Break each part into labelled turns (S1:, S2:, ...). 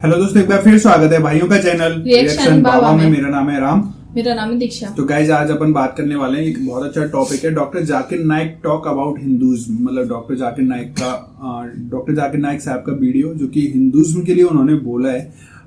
S1: Hello दोस्तों, एक बार फिर स्वागत है भाइयों का चैनल
S2: रिएक्शन बाबा में।
S1: मेरा नाम है राम।
S2: मेरा नाम है दीक्षा।
S1: तो गाइज आज अपन बात करने वाले हैं, एक बहुत अच्छा टॉपिक है, doctor Zakir Naik talk about Hinduism. मतलब डॉक्टर जाकिर नाइक साहब का वीडियो जो कि हिंदुज्म के लिए उन्होंने बोला है।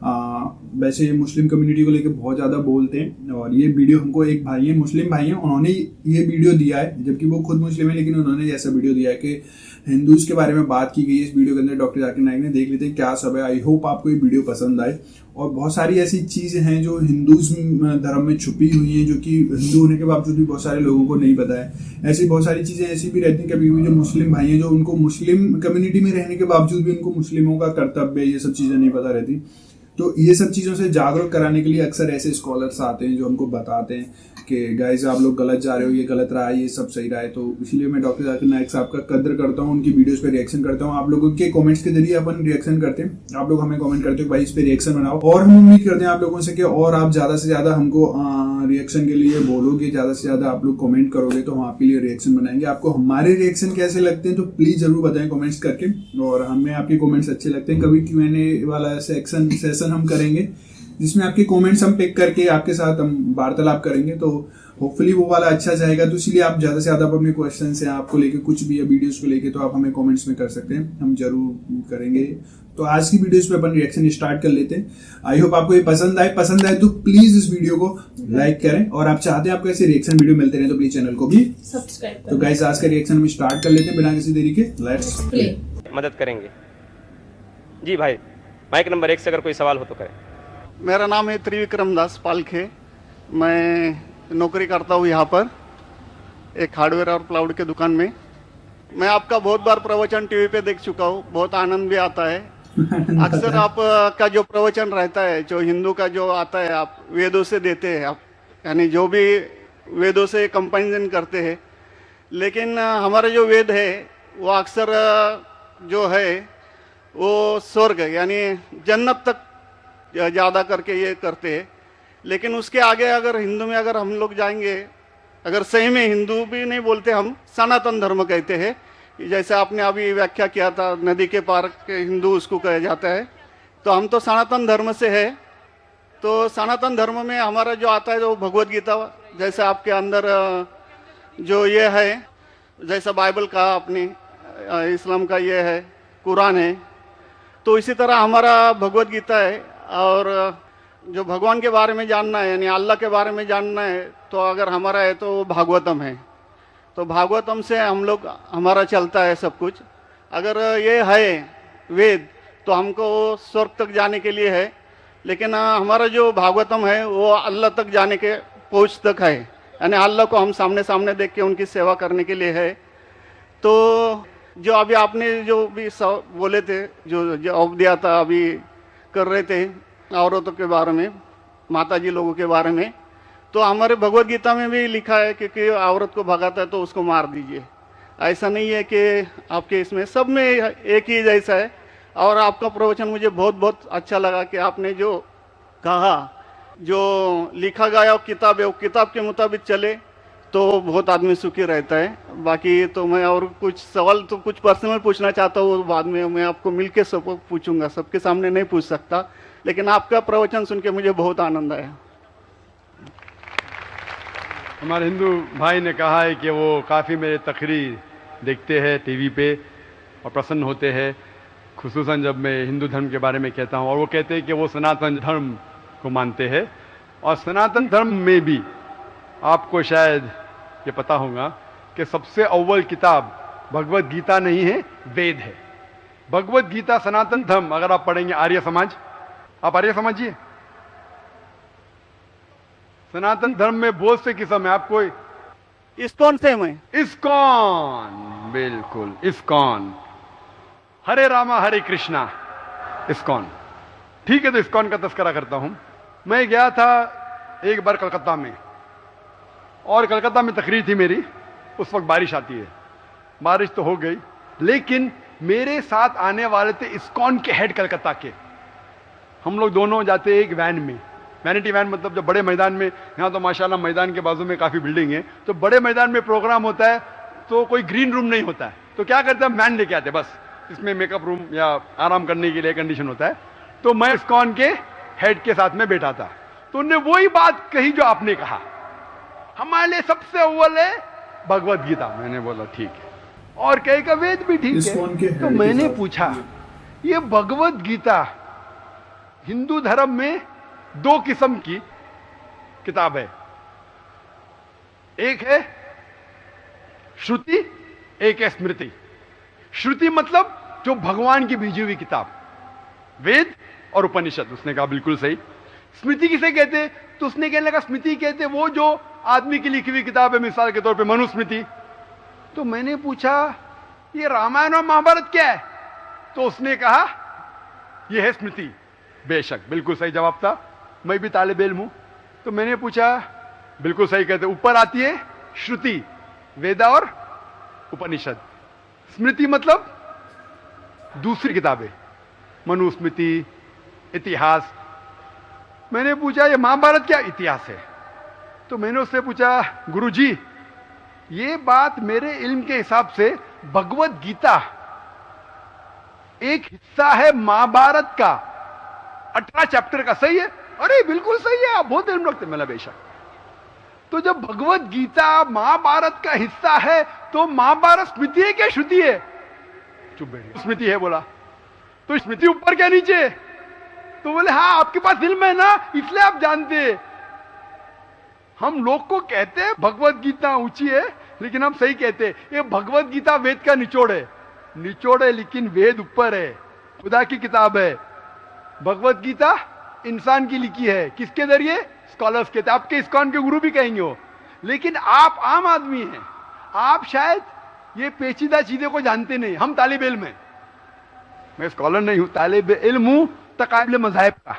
S1: वैसे ये मुस्लिम कम्युनिटी को लेकर बहुत ज्यादा बोलते हैं, और ये वीडियो हमको एक भाई है, मुस्लिम भाई है, उन्होंने ये वीडियो दिया है, जबकि वो खुद मुस्लिम है, लेकिन उन्होंने ऐसा वीडियो दिया है कि हिंदूज के बारे में बात की गई है इस वीडियो के अंदर। डॉक्टर जाकिर नाइक ने देख लेते हैं क्या सब है। आई होप आपको ये वीडियो पसंद आए। और बहुत सारी ऐसी चीजें हैं जो हिंदुज्म धर्म में छुपी हुई हैं, जो कि हिंदू होने के बावजूद भी बहुत सारे लोगों को नहीं पता है। ऐसी बहुत सारी चीजें ऐसी भी रहती हैं कभी भी, जो मुस्लिम भाई हैं, जो उनको मुस्लिम कम्युनिटी में रहने के बावजूद भी उनको मुस्लिमों का कर्तव्य ये सब चीजें नहीं पता रहती। तो ये सब चीज़ों से जागरूक कराने के लिए अक्सर ऐसे स्कॉलर्स आते हैं जो हमको बताते हैं कि गाइस आप लोग गलत जा रहे हो, ये गलत रहा है, ये सब सही रहा है। तो इसीलिए मैं डॉक्टर जाकिर नाइक साहब का कद्र करता हूँ, उनकी वीडियोस पे रिएक्शन करता हूँ। आप लोगों के कमेंट्स के जरिए अपन रिएक्शन करते हैं, आप लोग हमें कमेंट करते हो भाई इस पे रिएक्शन बनाओ, और हम उम्मीद करते हैं आप लोगों से कि और आप ज़्यादा से ज़्यादा हमको रिएक्शन के लिए बोलोगे, ज़्यादा से ज़्यादा आप लोग कमेंट करोगे तो हम आपके लिए रिएक्शन बनाएंगे। आपको हमारे रिएक्शन कैसे लगते हैं तो प्लीज़ जरूर बताएं कमेंट्स करके, और हमें आपके कमेंट्स अच्छे लगते हैं। कभी Q&A वाला सेशन हम करेंगे जिसमें आपके कमेंट्स हम पिक करके आपके साथ हम वार्तालाप करेंगे, तो होपफुली वो वाला अच्छा जाएगा। तो इसलिए आप ज़्यादा से ज़्यादा अपने क्वेश्चन हैं आपको लेके कुछ भी या वीडियोस को लेके, तो आप हमें कमेंट्स में कर सकते हैं, हम जरूर करेंगे। तो आज की वीडियोस पे अपन रिएक्शन स्टार्ट कर लेते हैं। आई होप आपको ये पसंद आए तो प्लीज इस वीडियो को लाइक करें, और आप चाहते हैं आपको ऐसे रिएक्शन वीडियो मिलते रहे तो प्लीज चैनल को भी
S2: सब्सक्राइब करें।
S1: तो गाइस आज का रिएक्शन हम स्टार्ट कर लेते हैं बिना किसी देरी के। Let's play.
S3: मदद करेंगे जी भाई। माइक नंबर 1 से अगर कोई सवाल हो तो करें।
S4: मेरा नाम है त्रिविक्रम दास पालखे। मैं नौकरी करता हूँ यहाँ पर एक हार्डवेयर और प्लाउड के दुकान में। मैं आपका बहुत बार प्रवचन टीवी पे देख चुका हूँ, बहुत आनंद भी आता है। अक्सर आप का जो प्रवचन रहता है, जो हिंदू का जो आता है, आप वेदों से देते हैं, आप यानी जो भी वेदों से कंपैरिजन करते हैं। लेकिन हमारे जो वेद है वो अक्सर जो है वो स्वर्ग यानी जन्नत तक ज़्यादा करके ये करते हैं। लेकिन उसके आगे अगर हिंदू में अगर हम लोग जाएंगे, अगर सही में हिंदू भी नहीं बोलते, हम सनातन धर्म कहते हैं। जैसे आपने अभी व्याख्या किया था, नदी के पार के हिंदू उसको कहा जाता है। तो हम तो सनातन धर्म से है। तो सनातन धर्म में हमारा जो आता है जो भगवत गीता, जैसे आपके अंदर जो ये है, जैसा बाइबल का आपने इस्लाम का ये है, कुरान है, तो इसी तरह हमारा भगवत गीता है। और जो भगवान के बारे में जानना है यानी अल्लाह के बारे में जानना है, तो अगर हमारा है तो भागवतम है। तो भागवतम से हम लोग हमारा चलता है सब कुछ। अगर ये है वेद तो हमको स्वर्ग तक जाने के लिए है, लेकिन हमारा जो भागवतम है वो अल्लाह तक जाने के पहुँच तक है, यानी अल्लाह को हम सामने सामने देख के उनकी सेवा करने के लिए है। तो जो अभी आपने जो भी बोले थे, जो जवाब दिया था, अभी कर रहे थे औरतों के बारे में, माताजी लोगों के बारे में, तो हमारे भगवत गीता में भी लिखा है कि औरत को भगाता है तो उसको मार दीजिए। ऐसा नहीं है कि आपके इसमें सब में एक ही जैसा है। और आपका प्रवचन मुझे बहुत बहुत अच्छा लगा कि आपने जो कहा, जो लिखा गया किताब है वो किताब के मुताबिक चले तो बहुत आदमी सुखी रहता है। बाकी तो मैं और कुछ सवाल तो कुछ पर्सनल पूछना चाहता हूँ, बाद में मैं आपको मिलके सब पूछूंगा, सबके सामने नहीं पूछ सकता। लेकिन आपका प्रवचन सुन के मुझे बहुत आनंद आया।
S5: हमारे हिंदू भाई ने कहा है कि वो काफ़ी मेरे तकरीर देखते हैं टीवी पे और प्रसन्न होते हैं, खुसूसन जब मैं हिंदू धर्म के बारे में कहता हूँ। और वो कहते हैं कि वो सनातन धर्म को मानते हैं, और सनातन धर्म में भी आपको शायद ये पता होगा कि सबसे अव्वल किताब भगवत गीता नहीं है, वेद है। भगवत गीता सनातन धर्म अगर आप पढ़ेंगे, आर्य समाज, आप आर्य समझिए, सनातन धर्म में बहुत से किस्म है। आपको
S4: इस्कॉन से मैं
S5: इस्कॉन, बिल्कुल इस्कॉन, हरे रामा हरे कृष्णा, इस्कॉन, ठीक है। तो इस्कॉन का तस्करा करता हूं। मैं गया था एक बार कलकत्ता में, और कलकत्ता में तकरीर थी मेरी। उस वक्त बारिश आती है, बारिश तो हो गई, लेकिन मेरे साथ आने वाले थे इस्कॉन के हेड कलकत्ता के। हम लोग दोनों जाते एक वैन में, वैनिटी वैन, मतलब जब बड़े मैदान में, यहाँ तो माशाल्लाह मैदान के बाजू में काफ़ी बिल्डिंग है, तो बड़े मैदान में प्रोग्राम होता है तो कोई ग्रीन रूम नहीं होता है, तो क्या करते हैं, वैन लेके आते हैं, बस इसमें मेकअप रूम या आराम करने के लिए कंडीशन होता है। तो मैं इस्कॉन के हेड के साथ में बैठा था, तो उन्होंने वही बात कही जो आपने कहा, हमारे लिए सबसे अव्वल है भगवत गीता। मैंने बोला ठीक है, और कहेगा वेद भी ठीक
S1: इस्कॉन के
S5: है। तो
S1: हेड के
S5: मैंने
S1: साथ।
S5: पूछा, ये भगवत गीता हिंदू धर्म में दो किस्म की किताब है, एक है श्रुति, एक है स्मृति। श्रुति मतलब जो भगवान की भेजी हुई किताब, वेद और उपनिषद। उसने कहा बिल्कुल सही। स्मृति किसे कहते? तो उसने कहने लगा स्मृति कहते वो जो आदमी की लिखी हुई किताब है, मिसाल के तौर पे मनुस्मृति। तो मैंने पूछा ये रामायण और महाभारत क्या है? तो उसने कहा ये है स्मृति। बेशक, बिल्कुल सही जवाब था, मैं भी तालिब इल्म हूं। तो मैंने पूछा, बिल्कुल सही कहते, ऊपर आती है श्रुति, वेदा और उपनिषद। स्मृति मतलब दूसरी किताबें, मनुस्मृति, इतिहास। मैंने पूछा ये महाभारत क्या इतिहास है? तो मैंने उससे पूछा गुरुजी ये बात मेरे इल्म के हिसाब से भगवत गीता एक हिस्सा है महाभारत का, 18 चैप्टर का, सही है? अरे बिल्कुल सही है, आप बहुत इल्म रखते। मैंने बेशक। तो जब भगवत गीता महाभारत का हिस्सा है तो महाभारत स्मृति है क्या श्रुति है? चुप बैठे। स्मृति है बोला। तो स्मृति ऊपर क्या नीचे? तो बोले हाँ आपके पास इल्म है ना, इसलिए आप जानते हैं। हम लोग को कहते हैं भगवत गीता ऊंची है, लेकिन हम सही कहते हैं ये भगवत गीता वेद का निचोड़ है। निचोड़ है लेकिन वेद ऊपर है, खुदा की किताब है। भगवत गीता इंसान की लिखी है, किसके जरिए? स्कॉलर्स के। आपके इस्कॉन के गुरु भी कहेंगे वो, लेकिन आप आम आदमी हैं, आप शायद ये पेचीदा चीजों को जानते नहीं। हम तालिब इल्म हैं, मैं स्कॉलर नहीं हूं, तालिब इल्म हूं तकाबिल मज़ाहिब का,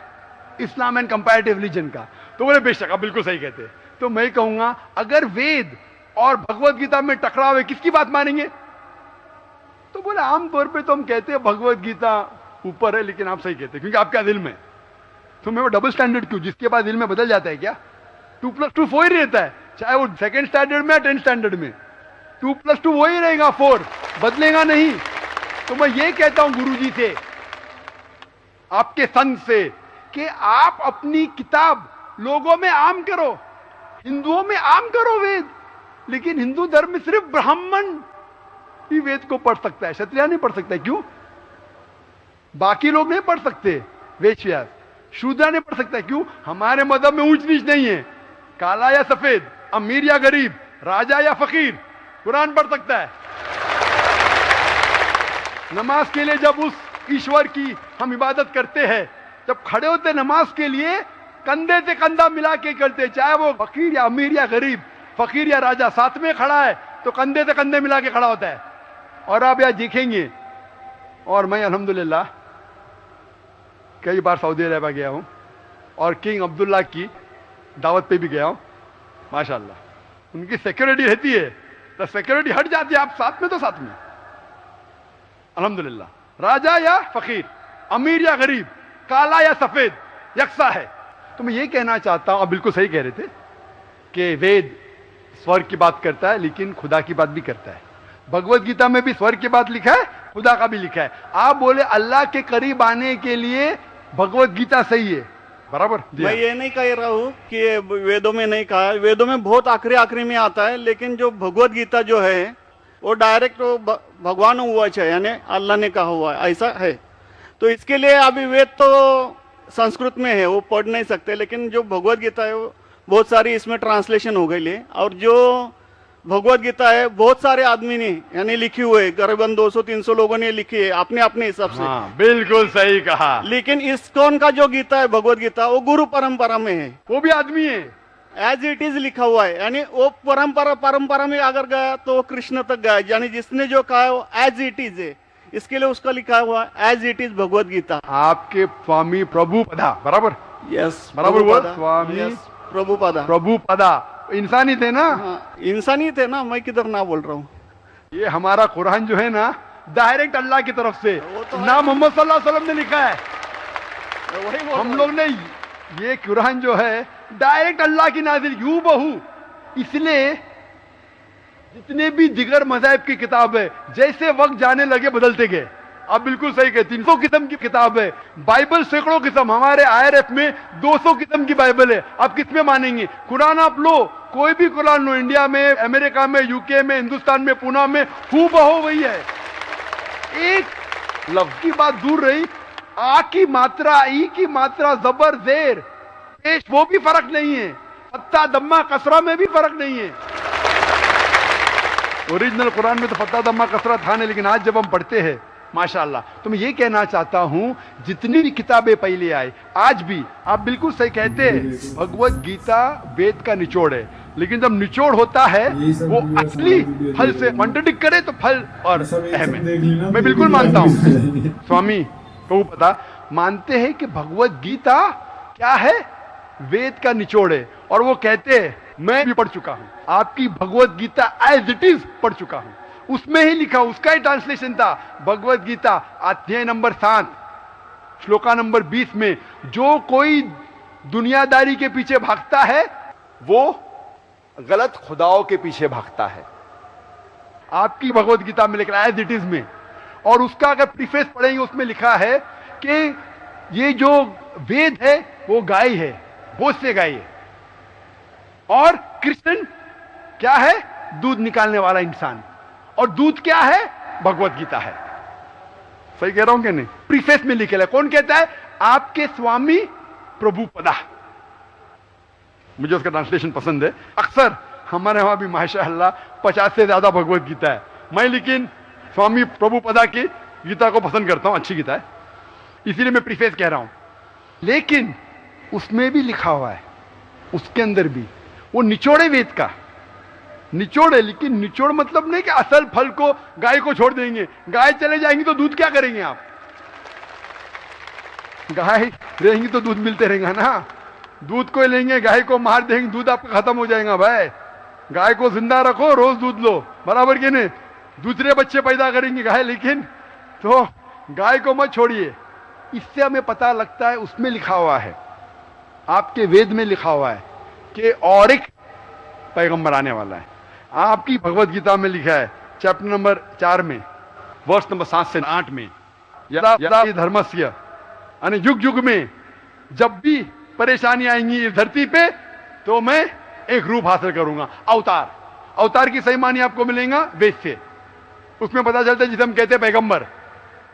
S5: इस्लाम एंड कंपैरेटिव रिलीजन का। तो बोले बेशक आप बिल्कुल सही कहते। तो मैं कहूंगा अगर वेद और भगवत गीता में टकराव है, किसकी बात मानेंगे? तो बोले आमतौर पे तो हम कहते हैं भगवत गीता ऊपर है, लेकिन आप सही कहते हैं क्योंकि आपके दिल में। तो मैं वो डबल स्टैंडर्ड क्यों? जिसके बाद दिल में बदल जाता है क्या? 2+2 4 ही रहता है, चाहे वो सेकंड स्टैंडर्ड में या 10th स्टैंडर्ड में। 2+2 वही रहेगा, 4 बदलेगा नहीं। तो मैं ये कहता हूं गुरुजी से, आपके संत से, कि आप अपनी किताब लोगों में आम करो, हिंदुओं में आम करो वेद। लेकिन हिंदू धर्म में सिर्फ ब्राह्मण ही वेद को पढ़ सकता है, क्षत्रिय नहीं पढ़ सकता। क्यों? बाकी लोग नहीं पढ़ सकते, वेद व्यास शूद्र नहीं पढ़ सकता। क्यों? हमारे मजहब में ऊंच नीच नहीं है, काला या सफेद, अमीर या गरीब, राजा या फकीर, कुरान पढ़ सकता है। नमाज के लिए जब उस ईश्वर की हम इबादत करते हैं, जब खड़े होते नमाज के लिए, कंधे से कंधा मिला के करते, चाहे वो फकीर या अमीर या गरीब, फकीर या राजा साथ में खड़ा है तो कंधे से कंधे मिला के खड़ा होता है। और आप यहां देखेंगे, और मैं अल्हम्दुलिल्लाह कई बार सऊदी अरब गया हूं और किंग अब्दुल्ला की दावत पे भी गया हूं, माशाल्लाह उनकी सिक्योरिटी रहती है, तो सिक्योरिटी हट जाती है, आप साथ में तो साथ में, अल्हम्दुलिल्लाह। राजा या फकीर, अमीर या गरीब, काला या सफेद, यकसा है। तो मैं ये कहना चाहता हूं, आप बिल्कुल सही कह रहे थे कि वेद स्वर्ग की बात करता है लेकिन खुदा की बात भी करता है। भगवत गीता में भी स्वर्ग की बात लिखा है, खुदा का भी लिखा है। आप बोले अल्लाह के करीब आने के लिए भगवत गीता सही है, बराबर?
S4: मैं ये नहीं कह रहा हूँ कि ये वेदों में नहीं कहा है, वेदों में बहुत आखिरी में आता है, लेकिन जो भगवत गीता जो है वो डायरेक्ट भगवान हुआ है, यानी अल्लाह ने कहा हुआ है, ऐसा है। तो इसके लिए अभी वेद तो संस्कृत में है, वो पढ़ नहीं सकते, लेकिन जो भगवत गीता है वो बहुत सारी इसमें ट्रांसलेशन हो गई है। और जो भगवत गीता है बहुत सारे आदमी ने यानी लिखी हुई है, करीबन 200-300 लोगों ने लिखी है अपने अपने हिसाब से।
S5: हाँ, बिल्कुल सही कहा।
S4: लेकिन इस्कॉन का जो गीता है भगवत गीता, वो गुरु परंपरा में है,
S5: वो भी आदमी है,
S4: एज इट इज लिखा हुआ है। यानी वो परंपरा में अगर गया तो वो कृष्ण तक गया, यानी जिसने जो कहा है वो एज इट इज है, इसके लिए उसका लिखा हुआ as it is Bhagavad Gita.
S5: आपके स्वामी प्रभुपदा, बराबर?
S4: यस,
S5: बराबर हुआ, स्वामी
S4: प्रभुपदा।
S5: प्रभुपदा इंसानी थे ना?
S4: हाँ, इंसानी थे ना, मैं किधर ना बोल रहा हूँ।
S5: ये हमारा कुरान जो है ना, डायरेक्ट अल्लाह की तरफ से
S4: तो
S5: ना मोहम्मद सल्लल्लाहु अलैहि वसल्लम ने लिखा है।
S4: वही
S5: हम लोग ने ये कुरान जो है डायरेक्ट अल्लाह की नाज़िल यूं बहू। इसलिए जितने भी दिगर मज़ाहिब की किताब है, जैसे वक्त जाने लगे बदलते गए। आप बिल्कुल सही कहते हैं, 300 किस्म की किताब है, बाइबल सैकड़ों किस्म, हमारे IRF में 200 किस्म की बाइबल है। आप किस में मानेंगे? कुरान आप लो, कोई भी कुरान लो, इंडिया में, अमेरिका में, यूके में, हिंदुस्तान में, पूना में, हूबहू वही है। एक लफ्ज की बात दूर रही, आ की मात्रा, ई की मात्रा, जबर जेर पेश, वो भी फर्क नहीं है, फत्ता दम्मा कसरा में भी फर्क नहीं है। ओरिजिनल कुरान में तो फत्ता दम्मा कसरा था नहीं, लेकिन आज जब हम पढ़ते हैं माशाअल्लाह, तो मैं ये कहना चाहता हूं, जितनी भी किताबें पहले आई, आज भी आप बिल्कुल सही कहते हैं, भगवत गीता वेद का निचोड़ है, लेकिन जब निचोड़ होता है वो असली फल से कॉन्ट्रडिक्ट करे तो फल और अहम है। मैं बिल्कुल मानता हूं, स्वामी प्रभुपाद मानते हैं कि भगवत गीता क्या है? वेद का निचोड़ है। और वो कहते हैं, मैं भी पढ़ चुका हूं, आपकी Bhagavad Gita as it is पढ़ चुका हूं, उसमें ही लिखा, उसका ही ट्रांसलेशन था। भगवत गीता अध्याय नंबर 7 श्लोका नंबर 20 में, जो कोई दुनियादारी के पीछे भागता है वो गलत खुदाओं के पीछे भागता है। आपकी भगवत गीता में लिखा है एज इट इज में, और उसका अगर प्रीफेस पढ़ेंगे उसमें लिखा है कि ये जो वेद है वो गाय है, बोझ से गाय है, और कृष्ण क्या है? दूध निकालने वाला इंसान, और दूध क्या है? भगवत गीता है। सही कह रहा हूं कि नहीं? प्रीफेस में लिखे है। कौन कहता है? आपके स्वामी प्रभुपदा। मुझे उसका ट्रांसलेशन पसंद है। अक्सर हमारे वहां भी माशाअल्लाह 50 से ज्यादा भगवत गीता है, मैं लेकिन स्वामी प्रभुपदा की गीता को पसंद करता हूं, अच्छी गीता है, इसीलिए मैं प्रीफेस कह रहा हूं। लेकिन उसमें भी लिखा हुआ है, उसके अंदर भी वो निचोड़े वेद का निचोड़ है, लेकिन निचोड़ मतलब नहीं कि असल फल को गाय को छोड़ देंगे, गाय चले जाएंगी तो दूध क्या करेंगे आप? गाय रहेंगी तो दूध मिलते रहेगा ना, दूध को लेंगे, गाय को मार देंगे, दूध आपका खत्म हो जाएगा। भाई गाय को जिंदा रखो, रोज दूध लो, बराबर के नहीं? दूसरे बच्चे पैदा करेंगे गाय, लेकिन तो गाय को मत छोड़िए। इससे हमें पता लगता है, उसमें लिखा हुआ है, आपके वेद में लिखा हुआ है कि और एक पैगंबर आने वाला है। आपकी भगवत गीता में लिखा है चैप्टर नंबर 4 में वर्ष नंबर 7 से 8 में, यदा यदा धर्मस्य, यानी युग युग में जब भी परेशानी आएंगी इस धरती पे, तो मैं एक रूप हासिल करूंगा, अवतार। अवतार की सही मानी आपको मिलेगा वेद से। उसमें पता चलता है जिसे हम कहते हैं पैगंबर,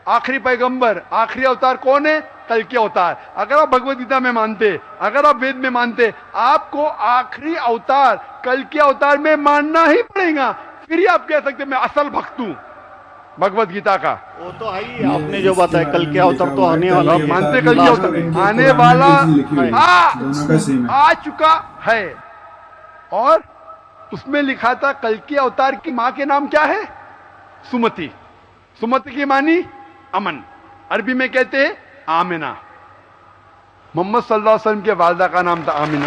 S5: आखिरी पैगंबर, आखिरी अवतार कौन है? कल के अवतार। अगर आप भगवत गीता में मानते, अगर आप वेद में मानते, आपको आखिरी अवतार, कल के अवतार में मानना ही पड़ेगा, फिर ही आप कह सकते मैं असल भक्त हूं भगवत गीता का।
S4: वो तो है ही, आपने जो बताया कल के अवतार तो आने वाला है,
S5: मानते कल के अवतार आने वाला आ चुका है। और उसमें लिखा था कल के अवतार की मां के नाम क्या है? सुमति। सुमति की मानी अमन, अरबी में कहते हैं आमिना। मोहम्मद सल्लल्लाहु अलैहि वसल्लम के वालिदा का नाम था आमिना।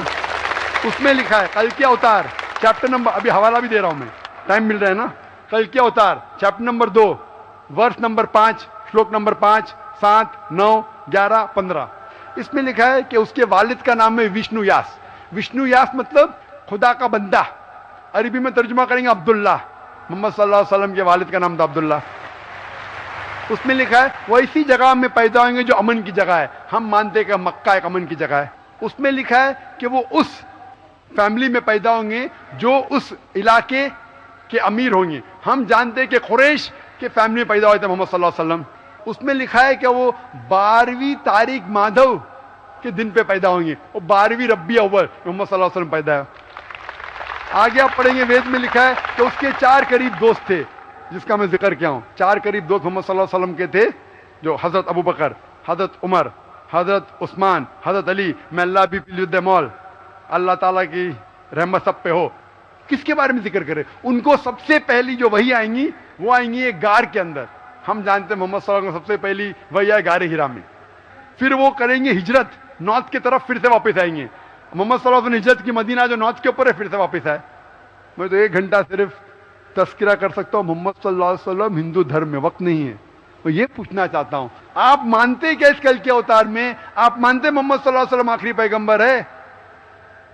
S5: उसमें लिखा है कल के अवतार, चैप्टर नंबर, अभी हवाला भी दे रहा हूं मैं, टाइम मिल रहा है ना, कल के अवतार चैप्टर नंबर 2 वर्ष नंबर 5 श्लोक नंबर 5, 7, 9, 11, 15। इसमें लिखा है कि उसके वालिद का नाम है विष्णु यास। विष्णु यास मतलब खुदा का बंदा, अरबी में तर्जुमा करेंगे अब्दुल्ला। मोहम्मद सल्लल्लाहु अलैहि वसल्लम के वालिद का नाम था अब्दुल्ला। उसमें लिखा है वो इसी जगह में पैदा होंगे जो अमन की जगह है। हम मानते हैं कि मक्का एक अमन की जगह है। उसमें लिखा है कि वो उस फैमिली में पैदा होंगे जो उस इलाके के अमीर होंगे। हम जानते हैं कि कुरैश के फैमिली में पैदा हुए थे मोहम्मद सल्लल्लाहु अलैहि वसल्लम। उसमें लिखा है कि वो 12वीं तारीख माधव के दिन पे पैदा होंगे, वो 12वीं रब्बी अव्वल मोहम्मद सल्लल्लाहु अलैहि वसल्लम पैदा है। आगे आप पढ़ेंगे वेद में लिखा है कि उसके 4 करीब दोस्त थे, जिसका मैं जिक्र किया हूं। 4 करीब दोस्त मोहम्मद सल्लल्लाहु अलैहि वसल्लम के थे, जो हजरत अबू बकर, हजरत उमर, हजरत उस्मान, हजरत अली। मैं अल्लाह भी मौल, अल्लाह ताला की रहमत सब पे हो। किसके बारे में जिक्र करें? उनको सबसे पहली जो वही आएंगी वो आएंगी एक गार के अंदर। हम जानते हैं मोहम्मद सल्लल्लाहु अलैहि वसल्लम सबसे पहली वही आए गारे हिरा में। फिर वो करेंगे हिजरत नॉर्थ की तरफ, फिर से वापस आएंगे। मोहम्मद सल्लल्लाहु अलैहि वसल्लम हिजरत की मदीना जो नॉर्थ के ऊपर है, फिर से वापस आए। मैं तो 1 घंटा सिर्फ तस्करा कर सकता हूं मोहम्मद सल्लल्लाहु अलैहि वसल्लम हिंदू धर्म में, वक्त नहीं है। तो ये पूछना चाहता हूं, आप मानते क्या इस कल के अवतार में? आप मानते मोहम्मद सल्लल्लाहु अलैहि वसल्लम आखिरी पैगंबर है?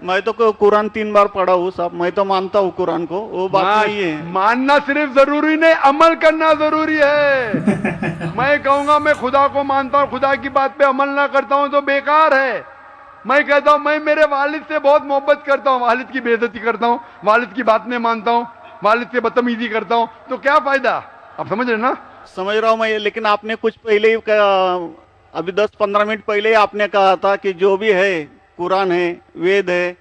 S4: मैं तो कुरान 3 बार पढ़ा हूँ साहब, मैं तो मानता हूँ कुरान को, वो बात नहीं है।
S5: मानना सिर्फ जरूरी नहीं, अमल करना जरूरी है। मैं कहूंगा मैं खुदा को मानता हूँ, खुदा की बात पे अमल ना करता हूँ तो बेकार है। मैं कहता हूँ मैं मेरे वालिद से बहुत मोहब्बत करता हूँ, वालिद की बेइज्जती करता हूँ, वालिद की बात नहीं मानता हूँ, वालिद से बदतमीजी करता हूँ, तो क्या फायदा? आप समझ रहे ना? समझ
S4: रहा हूँ मैं, लेकिन आपने कुछ पहले ही अभी 10-15 मिनट पहले ही आपने कहा था कि जो भी है, कुरान है, वेद है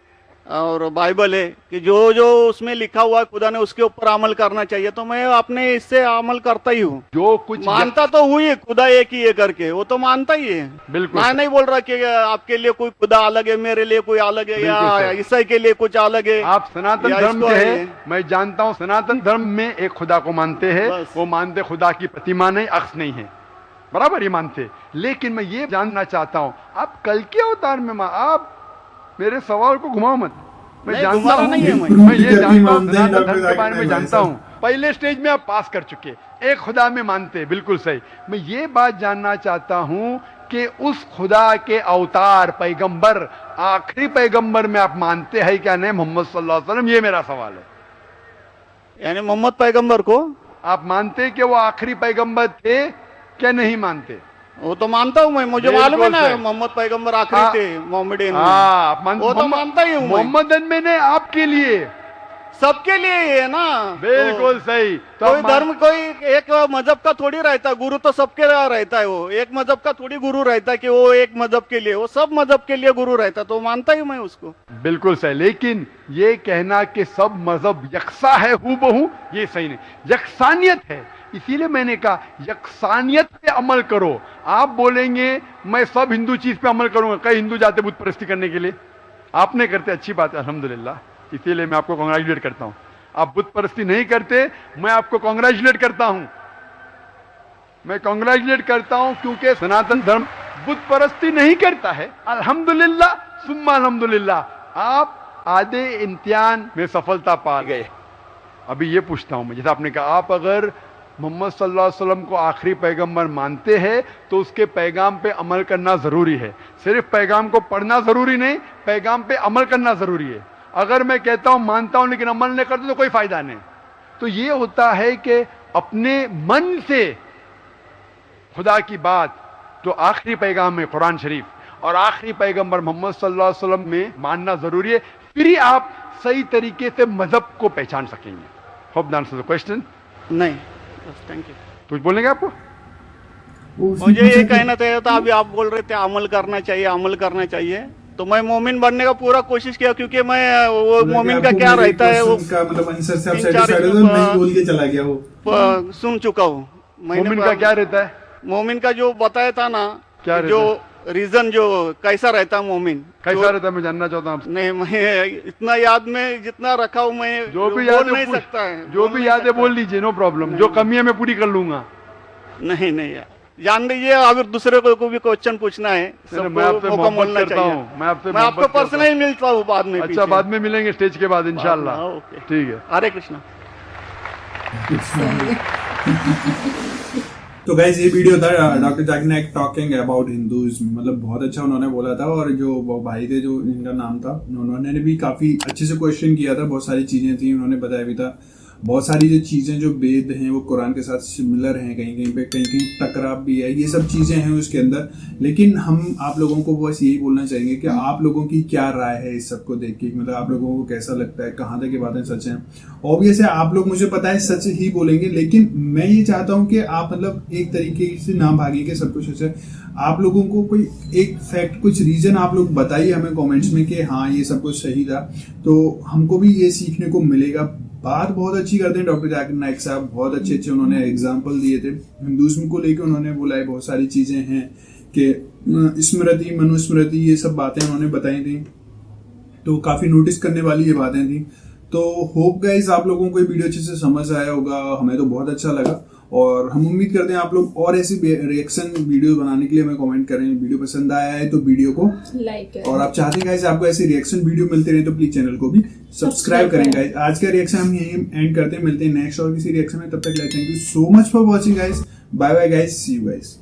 S4: और बाइबल है, कि जो जो उसमें लिखा हुआ है खुदा ने उसके ऊपर अमल करना चाहिए। तो मैं अपने इससे अमल करता ही हूँ,
S5: जो कुछ
S4: मानता तो हुई खुदा एक ही है करके, वो तो मानता ही है।
S5: बिल्कुल,
S4: मैं नहीं बोल रहा कि आपके लिए कोई खुदा अलग है, मेरे लिए कोई अलग है, या ईसाई के लिए कुछ अलग है।
S5: आप सनातन धर्म के हैं, मैं जानता हूँ सनातन धर्म में एक खुदा को मानते हैं, वो मानते खुदा की प्रतिमा नहीं, अक्स नहीं है, बराबर ये मानते। लेकिन मैं ये जानना चाहता हूँ, आप कल के अवतार में आप मेरे सवाल को घुमाओ मत, मैं जानता हूँ, मैं ये जानता हूँ, सनातन धर्म के बारे में जानता हूँ। पहले स्टेज में आप पास कर चुके, एक खुदा में मानते, बिल्कुल सही। मैं ये बात जानना चाहता हूँ कि उस खुदा के अवतार पैगंबर, आखिरी पैगंबर में आप मानते हैं क्या नहीं, मोहम्मद सल्लल्लाहु अलैहि वसल्लम? ये मेरा सवाल है।
S4: यानी मोहम्मद पैगंबर को आप
S5: मानते कि वो आखिरी पैगंबर थे क्या नहीं मानते?
S4: वो तो मानता हूँ मैं, मुझे मालूम है ना मोहम्मद पैगंबर आखिरी थे मोहम्मदन में। वो तो मानता ही हूँ
S5: मोहम्मदन में ने आपके लिए,
S4: सबके लिए है ना।
S5: बिल्कुल सही।
S4: तो कोई धर्म, कोई एक मजहब का थोड़ी रहता है गुरु, तो सबके रहता है। वो एक मजहब का थोड़ी गुरु रहता है कि वो एक मजहब के लिए, वो सब मजहब के लिए गुरु रहता है, तो मानता ही मैं उसको।
S5: बिल्कुल सही। लेकिन ये कहना कि सब मजहब यकसा है हूबहू, ये सही नहीं, यकसानियत है। इसीलिए मैंने कहा यकसानियत पे अमल करो। आप बोलेंगे मैं सब हिंदू चीज पे अमल करूंगा, कई हिंदू जाते बुत परस्ती करने के लिए, आपने करते, अच्छी बात है, अल्हम्दुलिल्लाह, इसीलिए मैं आपको कांग्रेचुलेट करता हूं। आप बुत परस्ती नहीं करते, मैं आपको कांग्रेचुलेट करता हूं, मैं कांग्रेचुलेट करता हूं, क्योंकि सनातन धर्म बुत परस्ती नहीं करता है, अल्हम्दुलिल्लाह सुम्मा अल्हम्दुलिल्लाह। आप आधे इम्तिहान में सफलता पा गए। अभी ये पूछता हूं मैं, जैसे आपने कहा, आप अगर मोहम्मद सल्लल्लाहु अलैहि वसल्लम को आखिरी पैगंबर मानते हैं तो उसके पैगाम पे अमल करना जरूरी है। सिर्फ पैगाम को पढ़ना जरूरी नहीं, पैगाम पे अमल करना जरूरी है। अगर मैं कहता हूं मानता हूं लेकिन अमल नहीं करता तो कोई फायदा नहीं। तो ये होता है कि अपने मन से खुदा की बात, जो आखिरी पैगाम है कुरान शरीफ, और आखिरी पैगंबर मोहम्मद सल्लल्लाहु अलैहि वसल्लम में मानना जरूरी है, फिर ही आप सही तरीके से मजहब को पहचान सकेंगे। Hope that answers the question.
S4: नहीं, थैंक यू।
S5: कुछ बोलेंगे आपको?
S4: मुझे ये कहना चाहिए था, अभी आप बोल रहे थे अमल करना चाहिए, अमल करना चाहिए, तो मैं मोमिन बनने का पूरा कोशिश किया, क्योंकि मैं वो मोमिन का क्या रहता है, वो
S1: मतलब आंसर से आप सैटिस्फाइड हो, नहीं बोल के चला गया वो
S4: सुन चुका हूँ।
S5: मोमिन का क्या रहता है?
S4: मोमिन का जो बताया था ना,
S5: क्या
S4: जो रीजन, जो कैसा रहता है मोमिन,
S5: कैसा रहता है, मैं जानना चाहता हूँ।
S4: नहीं, मैं इतना याद में जितना रखा हूँ, मैं
S5: जो भी याद
S4: नहीं सकता है,
S5: जो भी याद है बोल लीजिए, नो प्रॉब्लम, जो कमी है मैं पूरी कर लूंगा।
S4: नहीं नहीं यार, जान दीजिए, अगर दूसरे को भी क्वेश्चन पूछना है,
S5: मैं आपसे मोहब्बत करता हूँ, मैं आपको
S4: पर्सनली मिलता हूँ बाद में।
S5: अच्छा, बाद में मिलेंगे स्टेज के बाद इंशाल्लाह। ठीक है,
S4: हरे कृष्णा।
S1: तो गाइज ये वीडियो था doctor Zakir Naik talking about Hindus, मतलब बहुत अच्छा उन्होंने बोला था। और जो वो भाई थे, जो इनका नाम था, उन्होंने भी काफी अच्छे से क्वेश्चन किया था, बहुत सारी चीजें थी उन्होंने बताया भी था। बहुत सारी जो चीजें जो वेद हैं वो कुरान के साथ सिमिलर हैं, कहीं कहीं पे कहीं कहीं टकराव भी है, ये सब चीजें हैं उसके अंदर। लेकिन हम आप लोगों को बस यही बोलना चाहेंगे कि आप लोगों की क्या राय है इस सब को देख के, मतलब आप लोगों को कैसा लगता है, कहाँ तक ये बातें सच हैं। ऑब्वियस है आप लोग, मुझे पता है, सच ही बोलेंगे, लेकिन मैं ये चाहता हूँ कि आप मतलब एक तरीके से ना भागिए कि सब कुछ सच है। आप लोगों को कोई एक फैक्ट, कुछ रीजन आप लोग बताइए हमें कमेंट्स में कि हाँ ये सब कुछ सही था, तो हमको भी ये सीखने को मिलेगा। बात बहुत अच्छी करते हैं डॉक्टर जाकिर नाइक साहब, बहुत अच्छे अच्छे उन्होंने एग्जाम्पल दिए थे हिंदुज्म को लेकर। उन्होंने बोला है बहुत सारी चीजें हैं कि स्मृति, मनुस्मृति, ये सब बातें उन्होंने बताई थी, तो काफी नोटिस करने वाली ये बातें थी। तो होप गाइस आप लोगों को ये वीडियो अच्छे से समझ आया होगा, हमें तो बहुत अच्छा लगा। और हम उम्मीद करते हैं आप लोग और ऐसी रिएक्शन वीडियो बनाने के लिए हमें कमेंट करें। वीडियो पसंद आया है तो वीडियो को लाइक करें, और आप चाहते हैं गाइस आपको ऐसी रिएक्शन वीडियो मिलते रहे तो प्लीज चैनल को भी सब्सक्राइब करें गाइस। आज का रिएक्शन हम यहीं एंड करते हैं, मिलते हैं नेक्स्ट और किसी रिएक्शन में, तब तक thank you so much for watching guys. Bye bye guys, see you guys.